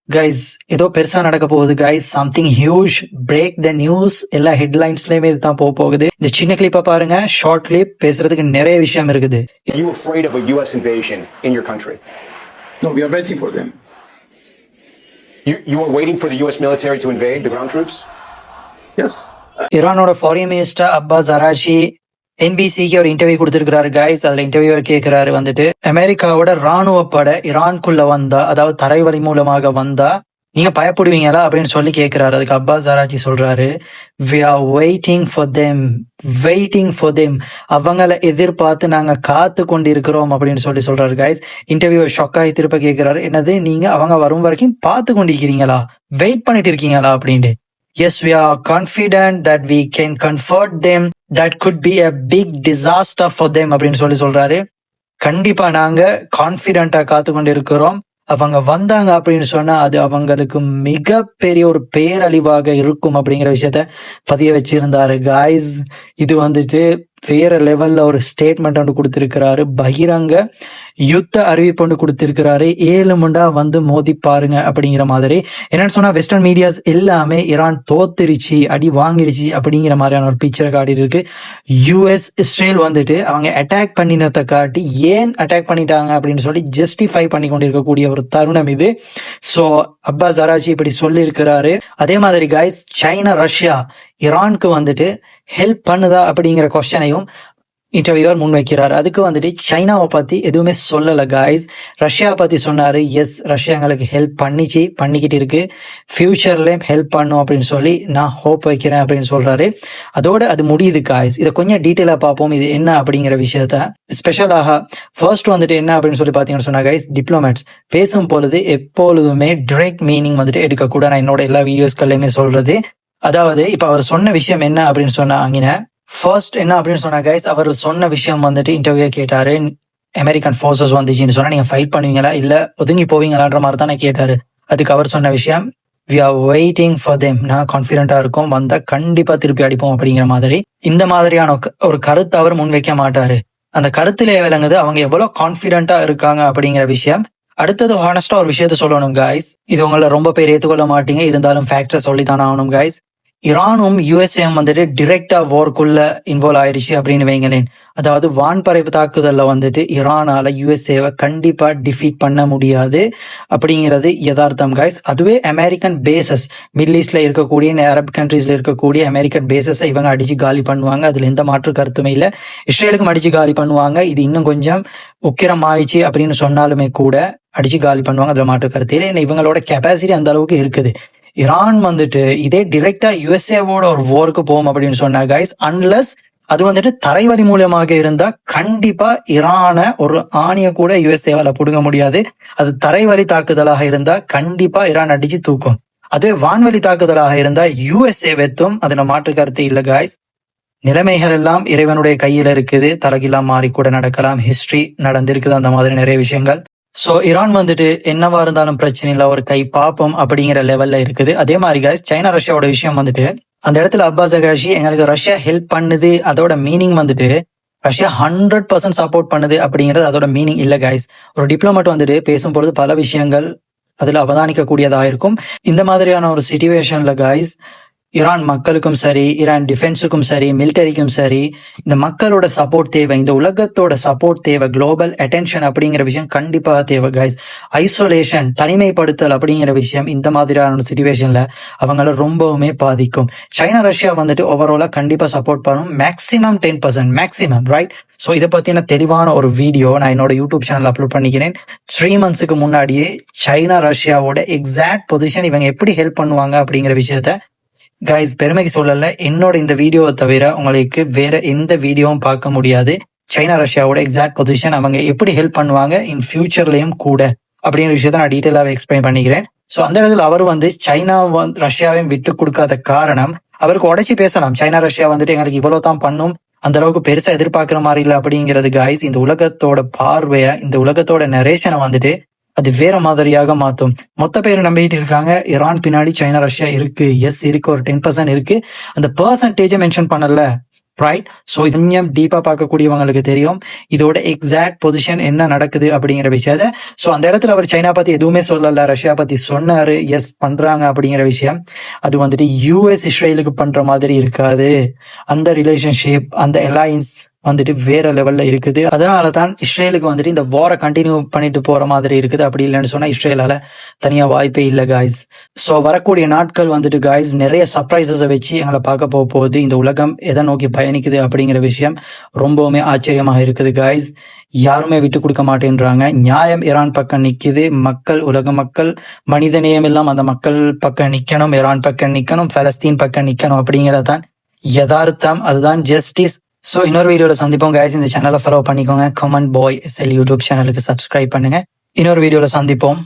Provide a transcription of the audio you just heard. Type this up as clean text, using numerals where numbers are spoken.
Guys ஏதோ பெருசா நடக்க போகுது guys. Something huge, break the news. எல்லா ஹெட்லைன்ஸ்லயுமே இதுதான் போக போகுது. இந்த சின்ன கிளிப்பை பாருங்க, ஷார்ட் கிளிப். பேசுறதுக்கு நிறைய விஷயம் இருக்குது. Are you afraid of a U.S. invasion in your country? No, we are waiting for them. You are waiting for the U.S. military to invade the ground troops? Yes. ஈரானோட foreign minister Abbas Araghchi என்பிசிக்கு ஒரு interview கொடுத்திருக்கிறாரு guys. அதுல interviewer கேட்கிறாரு வந்துட்டு, அமெரிக்காவோட ராணுவ படை ஈரான்குள்ள வந்தா, அதாவது தரைவழி மூலமாக வந்தா நீங்க பயப்படுவீங்களா அப்படின்னு சொல்லி கேட்கிறாரு. அதுக்கு அப்பாஸ் அராச்சி சொல்றாரு, we are waiting for them. அவங்கள எதிர்பார்த்து நாங்க காத்து கொண்டு இருக்கிறோம் அப்படின்னு சொல்றாரு கைஸ். இன்டர்வியூ ஷொக்காகி திருப்ப கேட்கிறாரு, என்னது நீங்க அவங்க வரும் வரைக்கும் பார்த்து கொண்டிருக்கிறீங்களா, வெயிட் பண்ணிட்டு இருக்கீங்களா அப்படின்ட்டு. Yes, we are confident that we can comfort them. That could be a big disaster for them அப்படின்னு சொல்றாரு. கண்டிப்பா நாங்க கான்பிடண்டா காத்து கொண்டு இருக்கிறோம். அவங்க வந்தாங்க அப்படின்னு சொன்னா அது அவங்களுக்கு மிகப்பெரிய ஒரு பேரழிவாக இருக்கும் அப்படிங்கிற விஷயத்த பதிய வச்சிருந்தாரு காய்ஸ். இது வந்துட்டு வேற லெவல்ல ஒரு ஸ்டேட்மெண்ட் ஒன்று கொடுத்திருக்கிறாரு. பகிரங்க யுத்த அறிவிப்பு ஒன்று கொடுத்திருக்கிறாரு. 7 முண்டா வந்து மோதி பாருங்க அப்படிங்கிற மாதிரி. என்னன்னு சொன்னா வெஸ்டர்ன் மீடியாஸ் எல்லாமே ஈரான் தோத்துருச்சு, அடி வாங்கிருச்சு அப்படிங்கிற மாதிரியான ஒரு பிக்சரை காட்டிட்டு இருக்கு. யூஎஸ் இஸ்ரேல் வந்துட்டு அவங்க அட்டாக் பண்ணினதை காட்டி ஏன் அட்டாக் பண்ணிட்டாங்க அப்படின்னு சொல்லி ஜஸ்டிஃபை பண்ணி கொண்டு இருக்கக்கூடிய ஒரு தருணம் இது. சோ அப்பாஸ் அராச்சி இப்படி சொல்லி இருக்கிறாரு. அதே மாதிரி கைஸ், சைனா ரஷ்யா ஈரானுக்கு வந்துட்டு ஹெல்ப் பண்ணுதா அப்படிங்கிற கொஸ்டனையும் இன்டர்வியூவர் முன்வைக்கிறாரு. அதுக்கு வந்துட்டு சைனாவை பத்தி எதுவுமே சொல்லல காய்ஸ். ரஷ்யாவை பத்தி சொன்னாரு. எஸ், ரஷ்யா எங்களுக்கு ஹெல்ப் பண்ணிக்கிட்டு இருக்கு, ஃபியூச்சர்லயும் ஹெல்ப் பண்ணும் அப்படின்னு சொல்லி நான் ஹோப் வைக்கிறேன் அப்படின்னு சொல்றாரு. அதோட அது முடியுது காய்ஸ். இதை கொஞ்சம் டீட்டெயிலா பார்ப்போம் இது என்ன அப்படிங்கிற விஷயத்த. ஸ்பெஷலாக ஃபர்ஸ்ட் வந்துட்டு என்ன அப்படின்னு சொல்லி பாத்தீங்கன்னு சொன்னா காய்ஸ், டிப்ளமேட்ஸ் பேசும் பொழுது எப்பொழுதுமே டிரெக்ட் மீனிங் வந்துட்டு எடுக்கக்கூட. நான் என்னோட எல்லா வீடியோஸ்கள்லயுமே சொல்றது. அதாவது இப்ப அவர் சொன்ன விஷயம் என்ன அப்படின்னு சொன்னாங்க. ஃபர்ஸ்ட் என்ன அப்படின்னு சொன்னா கைஸ், அவர் சொன்ன விஷயம் வந்துட்டு இன்டர்வியூ கேட்டாரு, அமெரிக்கன் ஃபோர்ஸஸ் வந்துச்சுன்னு சொன்னா நீங்க ஃபைட் பண்ணுவீங்களா இல்ல ஒதுங்கி போவீங்களான்ற மாதிரி தானே கேட்டாரு. அதுக்கு அவர் சொன்ன விஷயம், we are waiting for them. நான் கான்பிடண்டா இருக்கோம், வந்தா கண்டிப்பா திருப்பி அடிப்போம் அப்படிங்கிற மாதிரி. இந்த மாதிரியான ஒரு கருத்தை அவர் முன்வைக்க மாட்டாரு. அந்த கருத்திலே விளங்குது அவங்க எவ்வளவு கான்பிடண்டா இருக்காங்க அப்படிங்கிற விஷயம். அடுத்தது ஹானஸ்டா ஒரு விஷயத்த சொல்லணும் கைஸ். இது உங்களை ரொம்ப பேர் ஏற்றுக்கொள்ள மாட்டீங்க, இருந்தாலும் ஃபேக்டரை சொல்லித்தானே ஆகணும் கைஸ். ஈரானும் யுஎஸ்ஏவும் வந்துட்டு டிரெக்டா வார்க்குள்ள இன்வால்வ் ஆயிடுச்சு அப்படின்னு வைங்களேன். அதாவது வான்பறைப்பு தாக்குதல்ல வந்துட்டு ஈரானால யுஎஸ்ஏவை கண்டிப்பா டிஃபீட் பண்ண முடியாது அப்படிங்கிறது யதார்த்தம் கைஸ். அதுவே அமெரிக்கன் பேசஸ், மிடில் ஈஸ்ட்ல இருக்கக்கூடிய அரப் கண்ட்ரீஸ்ல இருக்கக்கூடிய அமெரிக்கன் பேசஸை இவங்க அடிச்சு காலி பண்ணுவாங்க. அதுல எந்த மாற்று கருத்துமே இல்லை. இஸ்ரேலுக்கும் அடிச்சு காலி பண்ணுவாங்க. இது இன்னும் கொஞ்சம் உக்கிரம் ஆயிடுச்சு அப்படின்னு சொன்னாலுமே கூட அடிச்சு காலி பண்ணுவாங்க, அதுல மாற்று கருத்து இல்லை. ஏன்னா இவங்களோட கெப்பாசிட்டி அந்த அளவுக்கு இருக்குது. ஈரான் வந்துட்டு இதே டிரெக்டா யுஎஸ்ஏவோட ஒரு வாருக்கு போகும் அப்படின்னு சொன்னா கைஸ், அன்லஸ் அது வந்துட்டு தரைவழி மூலமாக இருந்தா கண்டிப்பா ஈரான ஒரு ஆணிய கூட யுஎஸ்ஏவால புடுங்க முடியாது. அது தரைவழி தாக்குதலாக இருந்தா கண்டிப்பா ஈரான் அடிச்சு தூக்கும். அதுவே வான்வழி தாக்குதலாக இருந்தா யுஎஸ்ஏ வெத்தும், அதுல மாற்று கருத்து இல்ல கைஸ். நிலைமைகள் எல்லாம் இறைவனுடைய கையில இருக்குது, தலைகெல்லாம் மாறி கூட நடக்கலாம். ஹிஸ்டரி நடந்திருக்குது அந்த மாதிரி நிறைய விஷயங்கள். சோ ஈரான் வந்துட்டு என்னவா இருந்தாலும் பிரச்சனை இல்லை, ஒரு கை பாப்போம் அப்படிங்கிற லெவல்ல இருக்குது. அதே மாதிரி கைஸ், சைனா ரஷ்யாவோட விஷயம் வந்துட்டு அந்த இடத்துல அப்பாஸ் அராச்சி எங்களுக்கு ரஷ்யா ஹெல்ப் பண்ணுது அதோட மீனிங் வந்துட்டு ரஷ்யா 100% சப்போர்ட் பண்ணுது அப்படிங்கிறது அதோட மீனிங் இல்ல கைஸ். ஒரு டிப்ளமேட் வந்துட்டு பேசும்பொழுது பல விஷயங்கள் அதுல அவதானிக்க கூடியதா இருக்கும். இந்த மாதிரியான ஒரு சிச்சுவேஷன்ல கைஸ், ஈரான் மக்களுக்கும் சரி, ஈரான் டிஃபென்ஸுக்கும் சரி, மிலிட்டரிக்கும் சரி, இந்த மக்களோட சப்போர்ட் தேவை, இந்த உலகத்தோட சப்போர்ட் தேவை, குளோபல் அட்டென்ஷன் அப்படிங்கிற விஷயம் கண்டிப்பாக தேவை கைஸ். ஐசோலேஷன், தனிமைப்படுத்தல் அப்படிங்கிற விஷயம் இந்த மாதிரியான சிச்சுவேஷன்ல அவங்கள ரொம்பவுமே பாதிக்கும். சைனா ரஷ்யா வந்துட்டு ஓவராலா கண்டிப்பா சப்போர்ட் பண்ணும், மேக்சிமம் 10%, மேக்சிமம், ரைட்? ஸோ இதை பத்தின தெளிவான ஒரு வீடியோ நான் என்னோட யூடியூப் சேனல் அப்லோட் பண்ணிக்கிறேன். 3 மந்த்ஸுக்கு முன்னாடியே சைனா ரஷ்யாவோட எக்ஸாக்ட் பொசிஷன், இவங்க எப்படி ஹெல்ப் பண்ணுவாங்க அப்படிங்கிற விஷயத்த கைஸ் பெருமைக்கு சொல்லல, என்னோட இந்த வீடியோவை தவிர உங்களுக்கு வேற எந்த வீடியோவும் பார்க்க முடியாது. சைனா ரஷ்யாவோட எக்ஸாக்ட் பொசிஷன், அவங்க எப்படி ஹெல்ப் பண்ணுவாங்க இன் ஃபியூச்சர்லயும் கூட அப்படிங்கிற விஷயத்த நான் டீட்டெயிலாக எக்ஸ்பிளைன் பண்ணிக்கிறேன். ஸோ அந்த இடத்துல அவர் வந்து சைனா ரஷ்யாவையும் விட்டு கொடுக்காத காரணம், அவருக்கு உடைச்சி பேசலாம். சைனா ரஷ்யா வந்துட்டு எங்களுக்கு இவ்வளவு தான் பண்ணும், அந்த அளவுக்கு பெருசா எதிர்பார்க்கிற மாதிரி இல்லை அப்படிங்கிறது கைஸ். இந்த உலகத்தோட பார்வைய, இந்த உலகத்தோட நரேஷனை வந்துட்டு அது வேற மாதிரியாக மாத்தும். மொத்த பேர் நம்பிட்டு இருக்காங்க ஈரான் பின்னாடி சைனா ரஷ்யா இருக்கு. எஸ் இருக்கு, ஒரு 10% இருக்கு. அந்த பெர்சன்டேஜை மென்ஷன் பண்ணல. ரைட். ஸோ இது கொஞ்சம் டீப்பா பார்க்கக்கூடியவங்களுக்கு தெரியும் இதோட எக்ஸாக்ட் பொசிஷன் என்ன நடக்குது அப்படிங்கிற விஷயத்த. ஸோ அந்த இடத்துல அவர் சைனா பத்தி எதுவுமே சொல்லல, ரஷ்யா பத்தி சொன்னாரு, எஸ் பண்றாங்க அப்படிங்கிற விஷயம். அது வந்துட்டு யூஎஸ் இஸ்ரேலுக்கு பண்ற மாதிரி இருக்காது. அந்த ரிலேஷன்ஷிப், அந்த அலையன்ஸ் வந்துட்டு வேற லெவல்ல இருக்குது. அதனால தான் இஸ்ரேலுக்கு வந்துட்டு இந்த வாரை கண்டினியூ பண்ணிட்டு போற மாதிரி இருக்குது. அப்படி இல்லைன்னு சொன்னா இஸ்ரேலால தனியா வாய்ப்பே இல்லை காய்ஸ். ஸோ வரக்கூடிய நாட்கள் வந்துட்டு காய்ஸ் நிறைய சர்ப்ரைசஸை வச்சு எங்களை பார்க்க போகுது. இந்த உலகம் எதை நோக்கி பயணிக்குது அப்படிங்கிற விஷயம் ரொம்பவுமே ஆச்சரியமாக இருக்குது காய்ஸ். யாருமே விட்டு கொடுக்க மாட்டேன்றாங்க. நியாயம் ஈரான் பக்கம் நிக்குது. மக்கள், உலக மக்கள், மனிதநேயம் எல்லாம் அந்த மக்கள் பக்கம் நிக்கணும், ஈரான் பக்கம் நிக்கணும், பலஸ்தீன் பக்கம் நிக்கணும் அப்படிங்கறதான் யதார்த்தம். அதுதான் ஜஸ்டிஸ். ஸோ இன்னொரு வீடியோல சந்திப்போம் கைஸ். இந்த சேனலை ஃபாலோ பண்ணிக்கோங்க. கமெண்ட் பாய் SL யூடியூப் சேனலுக்கு சப்ஸ்கிரைப் பண்ணுங்க. இன்னொரு வீடியோல சந்திப்போம்.